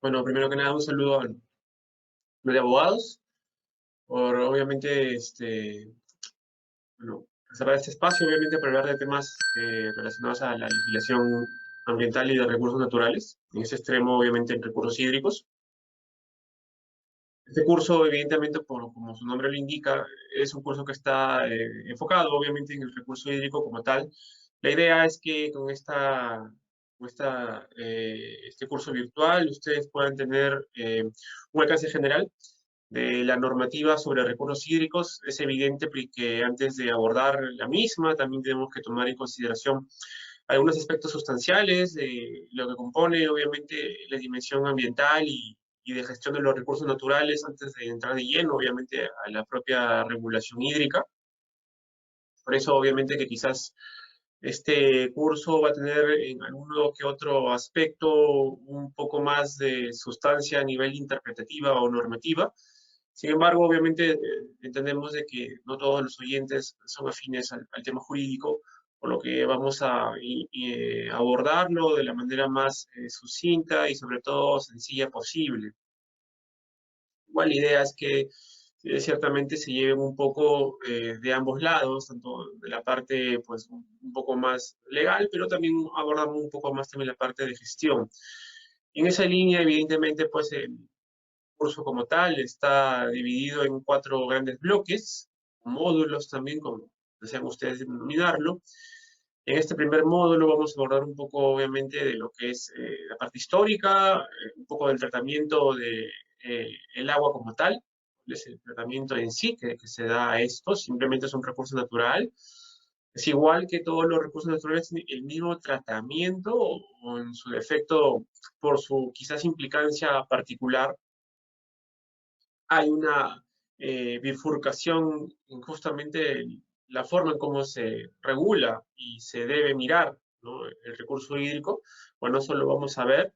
Bueno, primero que nada, un saludo al de abogados por, obviamente, bueno, reservar este espacio, obviamente, para hablar de temas relacionados a la legislación ambiental y de recursos naturales, en ese extremo, obviamente, en recursos hídricos. Este curso, evidentemente, como su nombre lo indica, es un curso que está enfocado, obviamente, en el recurso hídrico como tal. La idea es que este curso virtual ustedes puedan tener un alcance general de la normativa sobre recursos hídricos. Es evidente que antes de abordar la misma, también tenemos que tomar en consideración algunos aspectos sustanciales de lo que compone, obviamente, la dimensión ambiental y de gestión de los recursos naturales antes de entrar de lleno, obviamente, a la propia regulación hídrica. Por eso, obviamente, que quizás este curso va a tener en alguno que otro aspecto un poco más de sustancia a nivel interpretativa o normativa. Sin embargo, obviamente entendemos de que no todos los oyentes son afines al tema jurídico, por lo que vamos a abordarlo de la manera más sucinta y sobre todo sencilla posible. Igual la idea es que ciertamente se lleven un poco de ambos lados, tanto de la parte pues un poco más legal, pero también abordamos un poco más también la parte de gestión. En esa línea, evidentemente, pues el curso como tal está dividido en 4 grandes bloques, módulos también, como desean ustedes denominarlo. En este primer módulo vamos a abordar un poco, obviamente, de lo que es la parte histórica, un poco del tratamiento de el agua como tal, es el tratamiento en sí que se da a esto, simplemente es un recurso natural. Es igual que todos los recursos naturales, tienen el mismo tratamiento o en su defecto, por su quizás implicancia particular, hay una bifurcación en justamente la forma en cómo se regula y se debe mirar, ¿no?, el recurso hídrico. Bueno, eso lo vamos a ver.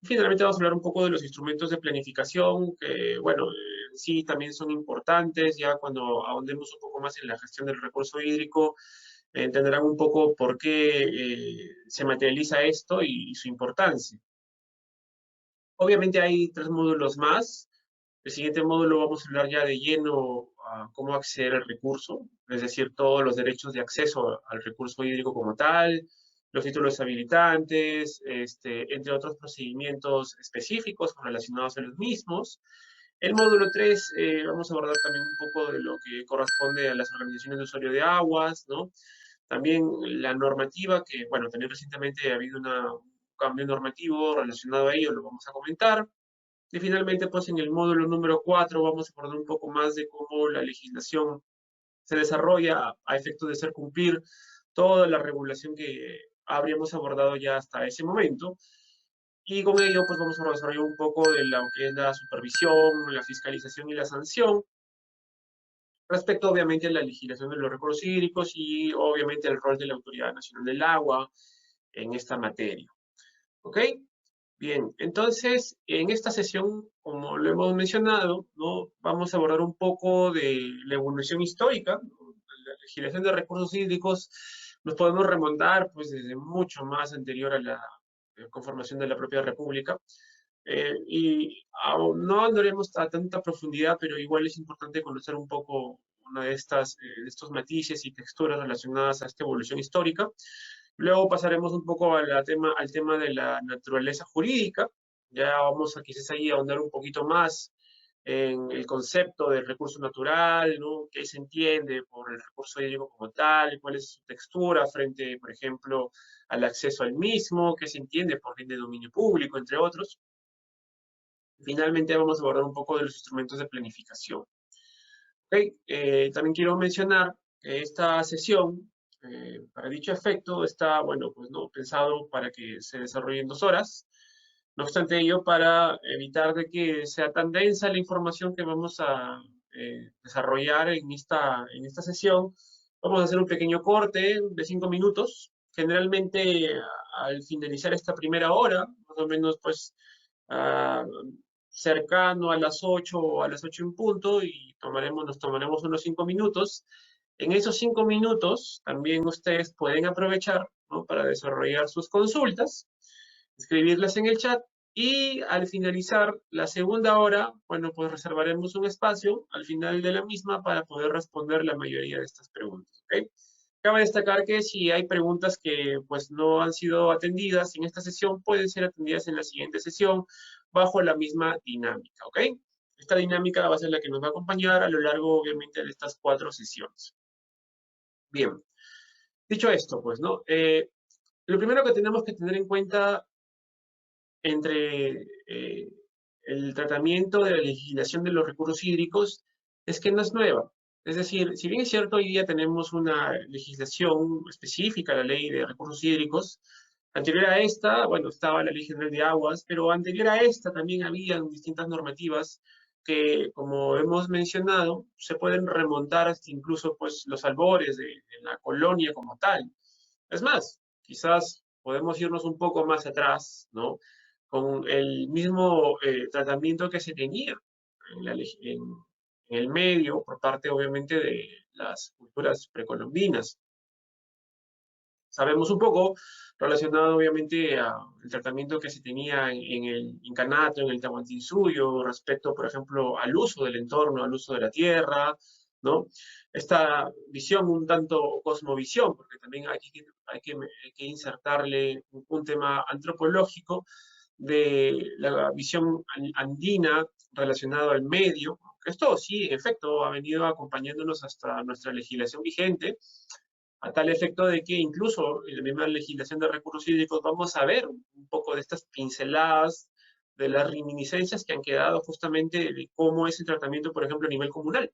Finalmente vamos a hablar un poco de los instrumentos de planificación, que, bueno, sí también son importantes. Ya cuando ahondemos un poco más en la gestión del recurso hídrico, entenderán un poco por qué se materializa esto y su importancia. Obviamente hay 3 módulos más. El siguiente módulo vamos a hablar ya de lleno a cómo acceder al recurso, es decir, todos los derechos de acceso al recurso hídrico como tal, los títulos habilitantes, entre otros procedimientos específicos relacionados a los mismos. El módulo 3 vamos a abordar también un poco de lo que corresponde a las organizaciones de usuario de aguas, ¿no? También la normativa, que, bueno, también recientemente ha habido un cambio normativo relacionado a ello, lo vamos a comentar. Y finalmente, pues en el módulo número 4 vamos a abordar un poco más de cómo la legislación se desarrolla a efectos de hacer cumplir toda la regulación que habríamos abordado ya hasta ese momento. Y con ello, pues vamos a desarrollar un poco de lo que es la supervisión, la fiscalización y la sanción, respecto obviamente a la legislación de los recursos hídricos y obviamente el rol de la Autoridad Nacional del Agua en esta materia. ¿Ok? Bien, entonces, en esta sesión, como lo hemos mencionado, ¿no?, vamos a abordar un poco de la evolución histórica, ¿no? La legislación de recursos hídricos nos podemos remontar pues desde mucho más anterior a la conformación de la propia República. Y aún no andaremos a tanta profundidad, pero igual es importante conocer un poco una de estos matices y texturas relacionadas a esta evolución histórica. Luego pasaremos un poco al tema de la naturaleza jurídica. Ya vamos a quizás ahí a ahondar un poquito más en el concepto del recurso natural, ¿no? ¿Qué se entiende por el recurso hídrico como tal? ¿Cuál es su textura frente, por ejemplo, al acceso al mismo? ¿Qué se entiende por bien de dominio público, entre otros? Finalmente vamos a abordar un poco de los instrumentos de planificación. Okay. También quiero mencionar que esta sesión, para dicho efecto, está, bueno, pues no pensado para que se desarrolle en 2 horas. No obstante ello, para evitar de que sea tan densa la información que vamos a desarrollar en esta sesión, vamos a hacer un pequeño corte de 5 minutos. Generalmente, al finalizar esta primera hora, más o menos, pues, cercano a las 8 o a las 8 en punto, y nos tomaremos unos 5 minutos. En esos 5 minutos también ustedes pueden aprovechar, ¿no?, para desarrollar sus consultas, escribirlas en el chat, Y al finalizar la segunda hora, bueno, pues reservaremos un espacio al final de la misma para poder responder la mayoría de estas preguntas, ¿ok? Cabe destacar que si hay preguntas que pues no han sido atendidas en esta sesión, pueden ser atendidas en la siguiente sesión bajo la misma dinámica, ¿ok? Esta dinámica va a ser la que nos va a acompañar a lo largo, obviamente, de estas 4 sesiones. Bien, dicho esto, pues, ¿no? Lo primero que tenemos que tener en cuenta entre el tratamiento de la legislación de los recursos hídricos es que no es nueva. Es decir, si bien es cierto, hoy día tenemos una legislación específica, la ley de recursos hídricos, anterior a esta, bueno, estaba la Ley General de Aguas, pero anterior a esta también había distintas normativas que, como hemos mencionado, se pueden remontar hasta incluso pues, los albores de la colonia como tal. Es más, quizás podemos irnos un poco más atrás, ¿no? Con el mismo tratamiento que se tenía en el medio, por parte obviamente de las culturas precolombinas. Sabemos un poco relacionado obviamente al tratamiento que se tenía en el incanato, en el Tahuantinsuyo, respecto, por ejemplo, al uso del entorno, al uso de la tierra, ¿no? Esta visión un tanto cosmovisión, porque también hay que insertarle un tema antropológico de la visión andina relacionado al medio. Esto sí, en efecto, ha venido acompañándonos hasta nuestra legislación vigente, a tal efecto de que incluso en la misma legislación de recursos hídricos vamos a ver un poco de estas pinceladas de las reminiscencias que han quedado justamente de cómo es el tratamiento, por ejemplo, a nivel comunal,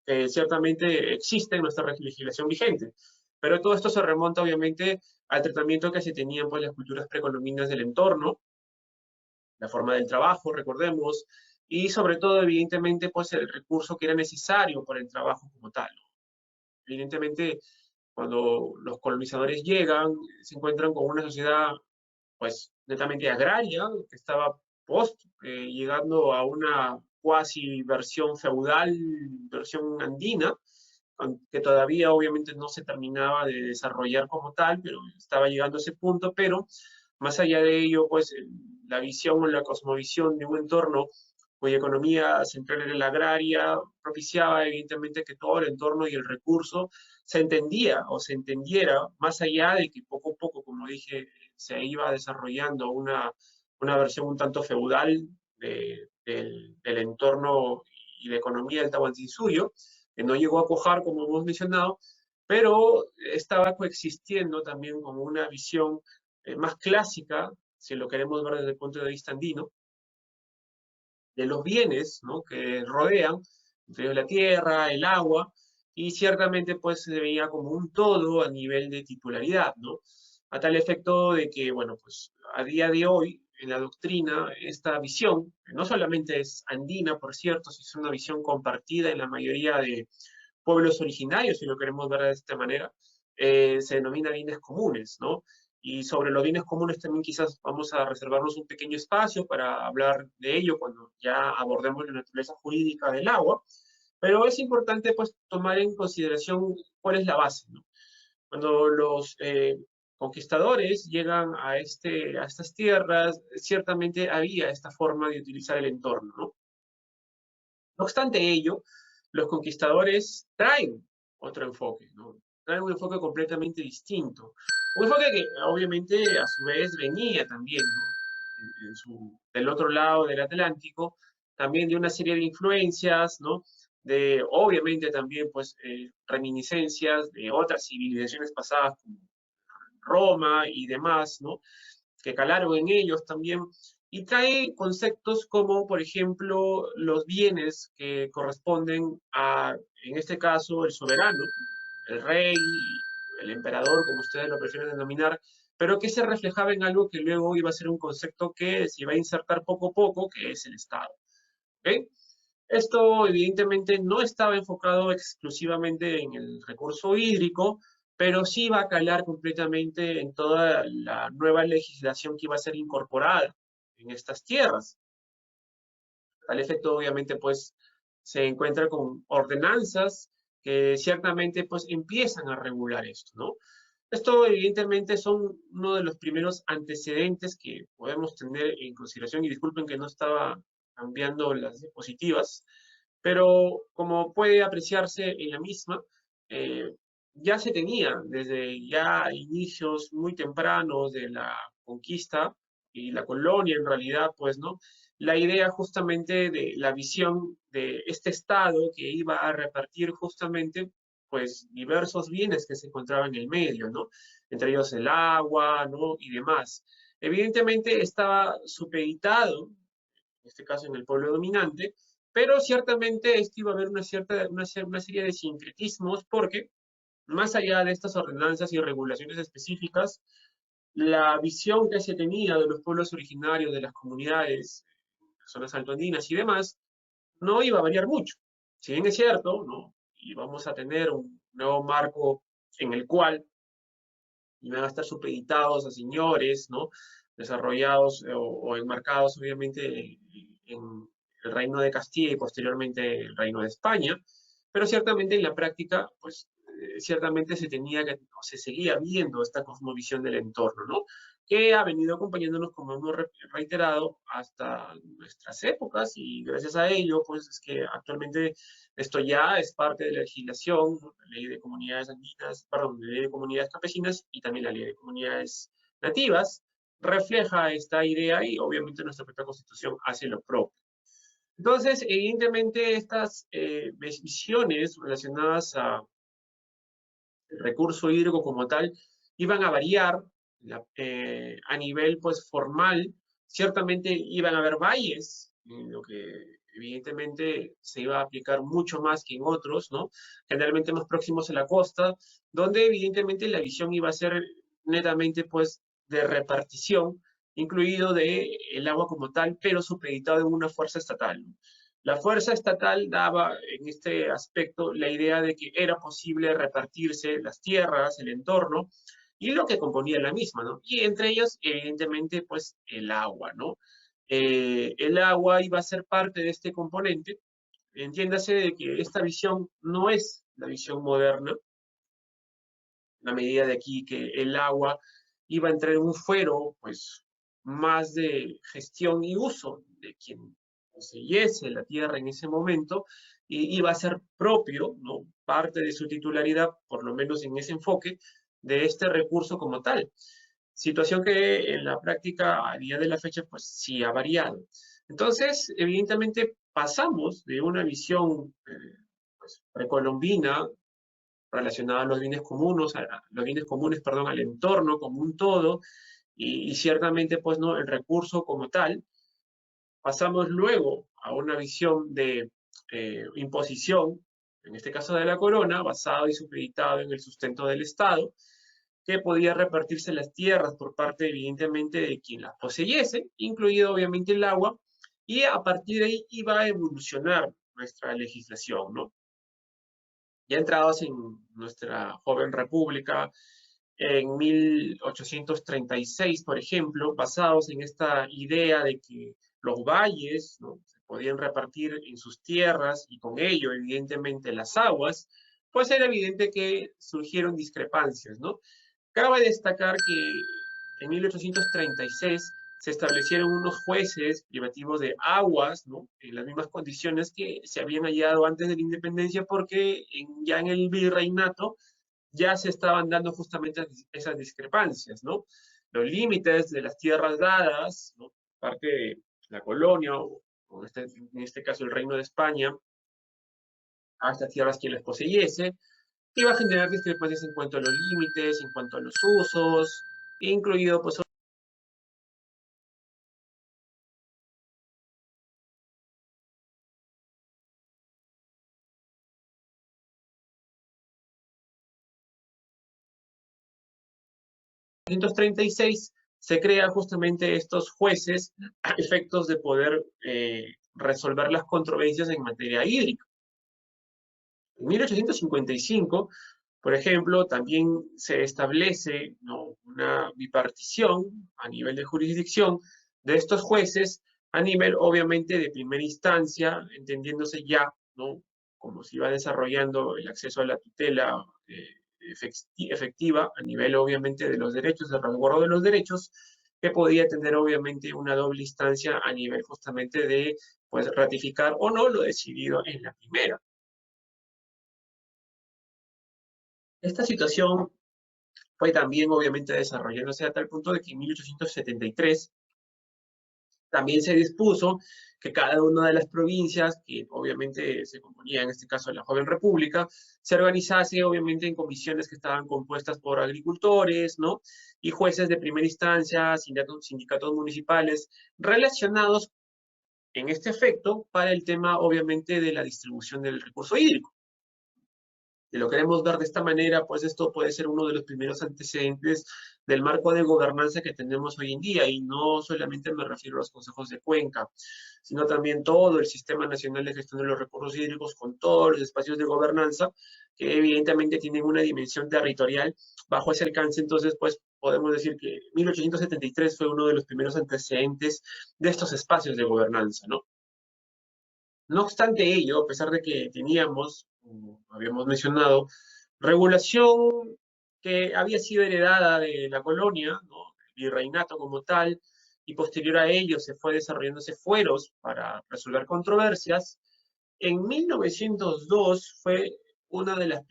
que ciertamente existe en nuestra legislación vigente. Pero todo esto se remonta, obviamente, al tratamiento que se tenían pues, las culturas precolombinas del entorno, la forma del trabajo, recordemos, y sobre todo, evidentemente, pues el recurso que era necesario para el trabajo como tal. Evidentemente, cuando los colonizadores llegan, se encuentran con una sociedad, pues, netamente agraria, que estaba llegando a una cuasi versión feudal, versión andina, que todavía obviamente no se terminaba de desarrollar como tal, pero estaba llegando a ese punto, pero más allá de ello, pues la visión o la cosmovisión de un entorno cuya economía central era la agraria, propiciaba evidentemente que todo el entorno y el recurso se entendía o se entendiera, más allá de que poco a poco, como dije, se iba desarrollando una versión un tanto feudal del entorno y la economía del Tahuantinsuyo, que no llegó a cuajar, como hemos mencionado, pero estaba coexistiendo también como una visión más clásica, si lo queremos ver desde el punto de vista andino, de los bienes, ¿no? Que rodean, entre la tierra, el agua, y ciertamente pues se veía como un todo a nivel de titularidad, ¿no? A tal efecto de que, bueno, pues a día de hoy, en la doctrina, esta visión, que no solamente es andina, por cierto, sino es una visión compartida en la mayoría de pueblos originarios, si lo queremos ver de esta manera, se denomina bienes comunes, ¿no? Y sobre los bienes comunes también quizás vamos a reservarnos un pequeño espacio para hablar de ello cuando ya abordemos la naturaleza jurídica del agua, pero es importante pues tomar en consideración cuál es la base, ¿no? Cuando los conquistadores llegan a estas tierras, ciertamente había esta forma de utilizar el entorno, ¿no? No obstante ello, los conquistadores traen otro enfoque, ¿no? Traen un enfoque completamente distinto. Un enfoque que obviamente a su vez venía también, ¿no? Del otro lado del Atlántico, también de una serie de influencias, ¿no? De obviamente también pues reminiscencias de otras civilizaciones pasadas como Roma y demás, ¿no? Que calaron en ellos también, y trae conceptos como, por ejemplo, los bienes que corresponden a, en este caso, el soberano, el rey, el emperador, como ustedes lo prefieren denominar, pero que se reflejaba en algo que luego iba a ser un concepto que se iba a insertar poco a poco, que es el Estado. ¿Okay? Esto evidentemente no estaba enfocado exclusivamente en el recurso hídrico, pero sí va a calar completamente en toda la nueva legislación que iba a ser incorporada en estas tierras. Al efecto, obviamente, pues se encuentra con ordenanzas que ciertamente pues empiezan a regular esto, ¿no? Esto evidentemente son uno de los primeros antecedentes que podemos tener en consideración, y disculpen que no estaba cambiando las diapositivas, pero como puede apreciarse en la misma, eh, ya se tenía desde ya inicios muy tempranos de la conquista y la colonia en realidad, pues, ¿no? La idea justamente de la visión de este Estado que iba a repartir justamente, pues, diversos bienes que se encontraban en el medio, ¿no? Entre ellos el agua, ¿no? Y demás. Evidentemente estaba supeditado, en este caso en el pueblo dominante, pero ciertamente esto iba a haber una serie de sincretismos porque, más allá de estas ordenanzas y regulaciones específicas, la visión que se tenía de los pueblos originarios, de las comunidades, zonas altoandinas y demás, no iba a variar mucho. Si bien es cierto, ¿no? Y vamos a tener un nuevo marco en el cual iban a estar supeditados a señores, ¿no? Desarrollados o enmarcados, obviamente, en el Reino de Castilla y posteriormente el Reino de España, pero ciertamente en la práctica, pues, ciertamente se tenía que, o se seguía viendo esta cosmovisión del entorno, ¿no? Que ha venido acompañándonos, como hemos reiterado, hasta nuestras épocas, y gracias a ello, pues, es que actualmente esto ya es parte de la legislación, la ley de comunidades andinas, perdón, la ley de comunidades campesinas y también la ley de comunidades nativas, refleja esta idea y obviamente nuestra propia constitución hace lo propio. Entonces, evidentemente, estas visiones relacionadas a el recurso hídrico como tal iban a variar a nivel pues formal. Ciertamente iban a haber valles, en lo que evidentemente se iba a aplicar mucho más que en otros, ¿no? Generalmente más próximos a la costa, donde evidentemente la visión iba a ser netamente pues de repartición, incluido de el agua como tal, pero supeditado en una fuerza estatal, ¿no? La fuerza estatal daba en este aspecto la idea de que era posible repartirse las tierras, el entorno y lo que componía la misma, ¿no? Y entre ellas, evidentemente, pues el agua, ¿no? El agua iba a ser parte de este componente. Entiéndase de que esta visión no es la visión moderna, la medida de aquí que el agua iba a entrar en un fuero, pues, más de gestión y uso de quien poseyese la tierra en ese momento, y iba a ser propio, ¿no? Parte de su titularidad, por lo menos en ese enfoque, de este recurso como tal. Situación que en la práctica, a día de la fecha, pues sí ha variado. Entonces, evidentemente, pasamos de una visión pues, precolombina, relacionada a los bienes comunes, perdón, al entorno como un todo, y ciertamente, pues, no, el recurso como tal. Pasamos luego a una visión de imposición, en este caso de la corona, basado y supeditado en el sustento del Estado, que podía repartirse las tierras por parte, evidentemente, de quien las poseyese, incluido obviamente el agua, y a partir de ahí iba a evolucionar nuestra legislación, ¿no? Ya entrados en nuestra joven república, en 1836, por ejemplo, basados en esta idea de que los valles, ¿no?, se podían repartir en sus tierras y con ello, evidentemente, las aguas, pues era evidente que surgieron discrepancias, ¿no? Cabe destacar que en 1836 se establecieron unos jueces privativos de aguas, ¿no?, en las mismas condiciones que se habían hallado antes de la independencia, porque ya en el virreinato ya se estaban dando justamente esas discrepancias, ¿no? Los límites de las tierras dadas, ¿no?, parte de la colonia, o en este caso el Reino de España, a estas tierras quien las poseyese, iba a generar discrepancias en cuanto a los límites, en cuanto a los usos, incluido pues 1936 se crean justamente estos jueces a efectos de poder resolver las controversias en materia hídrica. En 1855, por ejemplo, también se establece, ¿no?, una bipartición a nivel de jurisdicción de estos jueces, a nivel obviamente de primera instancia, entendiéndose ya, ¿no?, como se iba desarrollando el acceso a la tutela efectiva a nivel, obviamente, de los derechos, de resguardo de los derechos, que podía tener, obviamente, una doble instancia a nivel justamente de, pues, ratificar o no lo decidido en la primera. Esta situación fue también, obviamente, desarrollándose a tal punto de que en 1873 también se dispuso que cada una de las provincias, que obviamente se componía en este caso de la joven república, se organizase obviamente en comisiones que estaban compuestas por agricultores, ¿no? Y jueces de primera instancia, sindicatos municipales, relacionados en este efecto para el tema obviamente de la distribución del recurso hídrico. Si lo queremos ver de esta manera, pues esto puede ser uno de los primeros antecedentes del marco de gobernanza que tenemos hoy en día, y no solamente me refiero a los consejos de cuenca, sino también todo el Sistema Nacional de Gestión de los Recursos Hídricos con todos los espacios de gobernanza que evidentemente tienen una dimensión territorial bajo ese alcance. Entonces, pues podemos decir que 1873 fue uno de los primeros antecedentes de estos espacios de gobernanza, ¿no? No obstante ello, a pesar de que teníamos, como habíamos mencionado, regulación que había sido heredada de la colonia, ¿no? El virreinato como tal, y posterior a ello se fue desarrollándose fueros para resolver controversias. En 1902 fue uno de los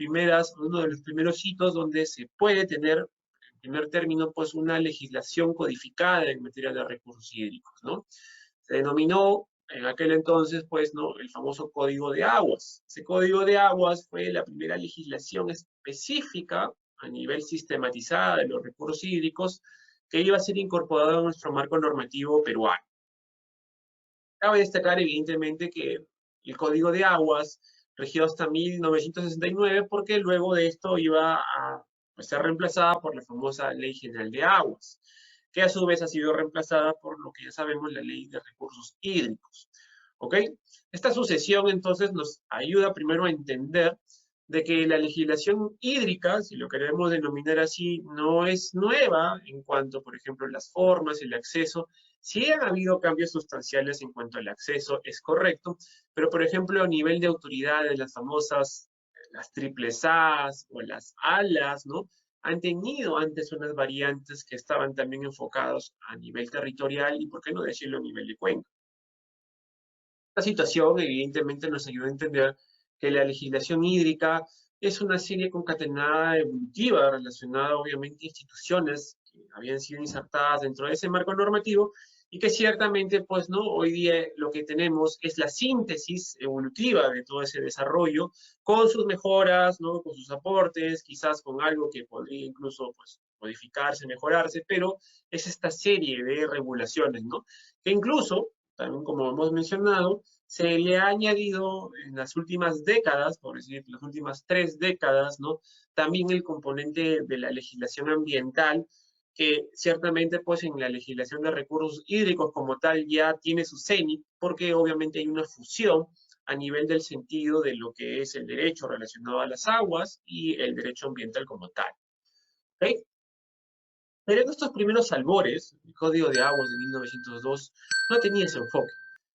primeros hitos donde se puede tener, en primer término, pues una legislación codificada en materia de recursos hídricos, ¿no? Se denominó en aquel entonces, pues, ¿no?, el famoso Código de Aguas. Ese Código de Aguas fue la primera legislación específica a nivel sistematizada de los recursos hídricos que iba a ser incorporada a nuestro marco normativo peruano. Cabe destacar, evidentemente, que el Código de Aguas regió hasta 1969 porque luego de esto iba a ser reemplazada por la famosa Ley General de Aguas, que a su vez ha sido reemplazada por lo que ya sabemos, la Ley de Recursos Hídricos. ¿Ok? Esta sucesión entonces nos ayuda primero a entender de que la legislación hídrica, si lo queremos denominar así, no es nueva en cuanto, por ejemplo, las formas, el acceso. Sí han habido cambios sustanciales en cuanto al acceso, es correcto, pero por ejemplo a nivel de autoridad de las famosas, las triples A's o las alas, ¿no?, han tenido antes unas variantes que estaban también enfocados a nivel territorial y, por qué no decirlo, a nivel de cuenca. Esta situación evidentemente nos ayuda a entender que la legislación hídrica es una serie concatenada evolutiva relacionada obviamente a instituciones que habían sido insertadas dentro de ese marco normativo y que ciertamente, pues, ¿no?, hoy día lo que tenemos es la síntesis evolutiva de todo ese desarrollo con sus mejoras, ¿no?, con sus aportes, quizás con algo que podría incluso, pues, modificarse, mejorarse, pero es esta serie de regulaciones, ¿no?, que incluso, también como hemos mencionado, se le ha añadido en las últimas décadas, por decir, las últimas 3 décadas, ¿no?, también el componente de la legislación ambiental, que ciertamente, pues, en la legislación de recursos hídricos como tal ya tiene su cenit, porque obviamente hay una fusión a nivel del sentido de lo que es el derecho relacionado a las aguas y el derecho ambiental como tal. ¿Okay? Pero en estos primeros albores, el Código de Aguas de 1902 no tenía ese enfoque.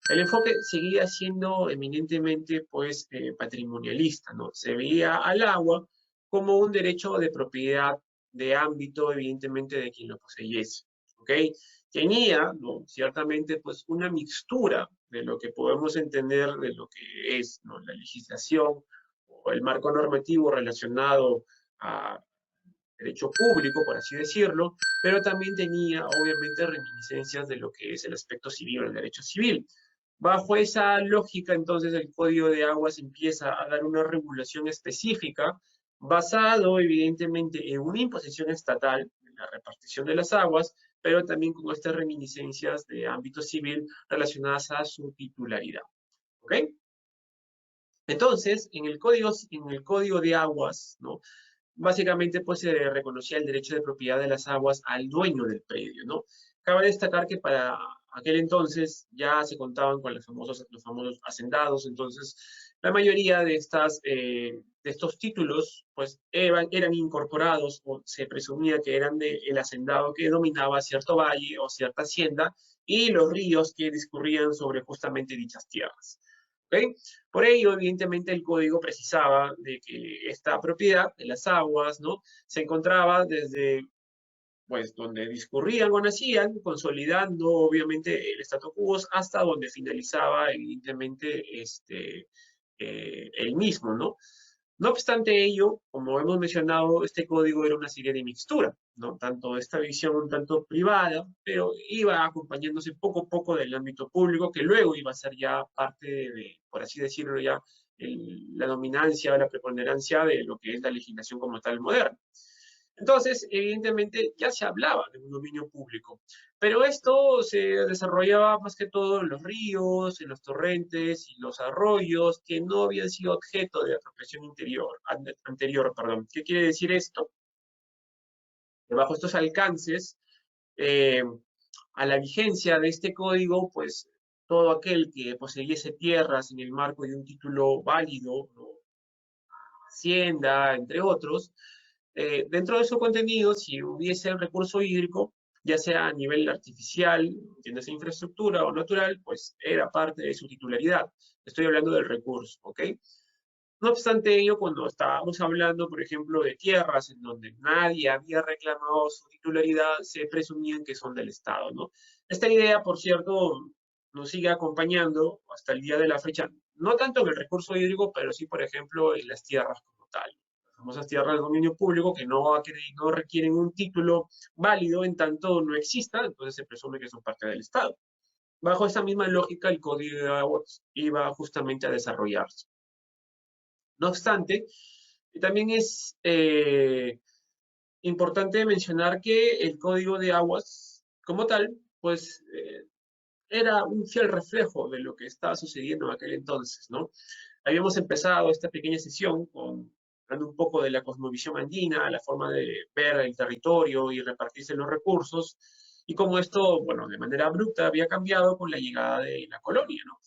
El enfoque seguía siendo eminentemente, pues, patrimonialista, ¿no? Se veía al agua como un derecho de propiedad de ámbito, evidentemente, de quien lo poseyese, ¿ok? Tenía, ¿no?, ciertamente, pues, una mixtura de lo que podemos entender de lo que es, ¿no?, la legislación o el marco normativo relacionado a derecho público, por así decirlo, pero también tenía, obviamente, reminiscencias de lo que es el aspecto civil o el derecho civil. Bajo esa lógica, entonces, el Código de Aguas empieza a dar una regulación específica basado, evidentemente, en una imposición estatal, en la repartición de las aguas, pero también con estas reminiscencias de ámbito civil relacionadas a su titularidad. ¿Ok? Entonces, en el Código de Aguas, ¿no?, básicamente, pues, se reconocía el derecho de propiedad de las aguas al dueño del predio, ¿no? Cabe destacar que para aquel entonces ya se contaban con los famosos hacendados. Entonces la mayoría de estos títulos, pues, eran incorporados o se presumía que eran del hacendado que dominaba cierto valle o cierta hacienda y los ríos que discurrían sobre justamente dichas tierras. ¿Ok? Por ello, evidentemente, el código precisaba de que esta propiedad de las aguas, ¿no?, se encontraba desde, pues, donde discurrían o nacían, consolidando, obviamente, el statu quo hasta donde finalizaba, evidentemente, el mismo, ¿no? No obstante ello, como hemos mencionado, este código era una serie de mixtura, ¿no? Tanto esta visión un tanto privada, pero iba acompañándose poco a poco del ámbito público, que luego iba a ser ya parte de, por así decirlo, ya la dominancia, la preponderancia de lo que es la legislación como tal moderna. Entonces, evidentemente, ya se hablaba de un dominio público, pero esto se desarrollaba más que todo en los ríos, en los torrentes y los arroyos que no habían sido objeto de apropiación anterior. Perdón. ¿Qué quiere decir esto? Que bajo estos alcances, eh, a la vigencia de este código, pues todo aquel que poseyese tierras en el marco de un título válido, ¿no?, hacienda, entre otros, dentro de su contenido, si hubiese el recurso hídrico, ya sea a nivel artificial, esa infraestructura o natural, pues era parte de su titularidad. Estoy hablando del recurso, ¿ok? No obstante ello, cuando estábamos hablando, por ejemplo, de tierras en donde nadie había reclamado su titularidad, se presumían que son del Estado, ¿no? Esta idea, por cierto, nos sigue acompañando hasta el día de la fecha, no tanto en el recurso hídrico, pero sí, por ejemplo, en las tierras como tal. Las famosas tierras de dominio público que no requieren un título válido en tanto no exista, entonces se presume que son parte del Estado. Bajo esa misma lógica, el Código de Aguas iba justamente a desarrollarse. No obstante, también es importante mencionar que el Código de Aguas, como tal, pues era un fiel reflejo de lo que estaba sucediendo en aquel entonces, ¿no? Habíamos empezado esta pequeña sesión hablando un poco de la cosmovisión andina, la forma de ver el territorio y repartirse los recursos, y cómo esto, bueno, de manera abrupta había cambiado con la llegada de la colonia, ¿no?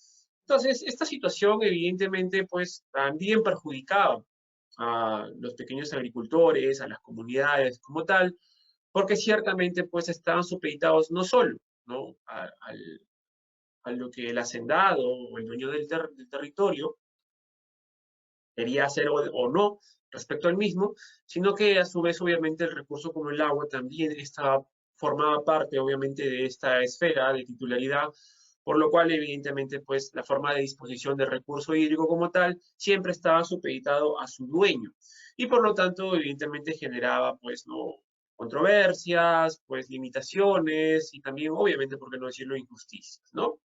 Entonces, esta situación evidentemente, pues, también perjudicaba a los pequeños agricultores, a las comunidades como tal, porque ciertamente pues estaban supeditados no solo, ¿no?, a lo que el hacendado o el dueño del territorio quería hacer o no respecto al mismo, sino que a su vez obviamente el recurso como el agua también formaba parte obviamente de esta esfera de titularidad, por lo cual evidentemente pues la forma de disposición del recurso hídrico como tal siempre estaba supeditado a su dueño y por lo tanto evidentemente generaba pues no controversias, pues limitaciones y también obviamente, por qué no decirlo, injusticias, ¿no?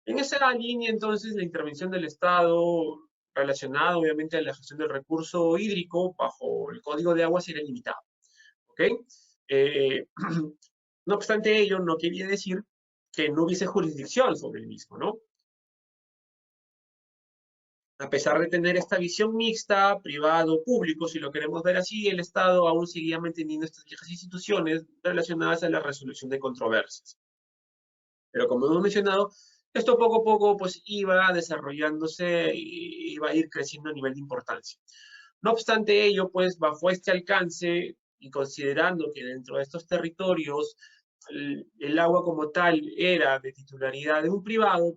En esa línea, entonces, la intervención del Estado relacionada, obviamente, a la gestión del recurso hídrico bajo el Código de Aguas era limitada, ¿ok? Eh, no obstante ello, no quería decir que no hubiese jurisdicción sobre el mismo, ¿no? A pesar de tener esta visión mixta, privado-público, si lo queremos ver así, el Estado aún seguía manteniendo estas viejas instituciones relacionadas a la resolución de controversias. Pero como hemos mencionado, esto poco a poco pues iba desarrollándose y iba a ir creciendo a nivel de importancia. No obstante ello, pues bajo este alcance y considerando que dentro de estos territorios el agua como tal era de titularidad de un privado,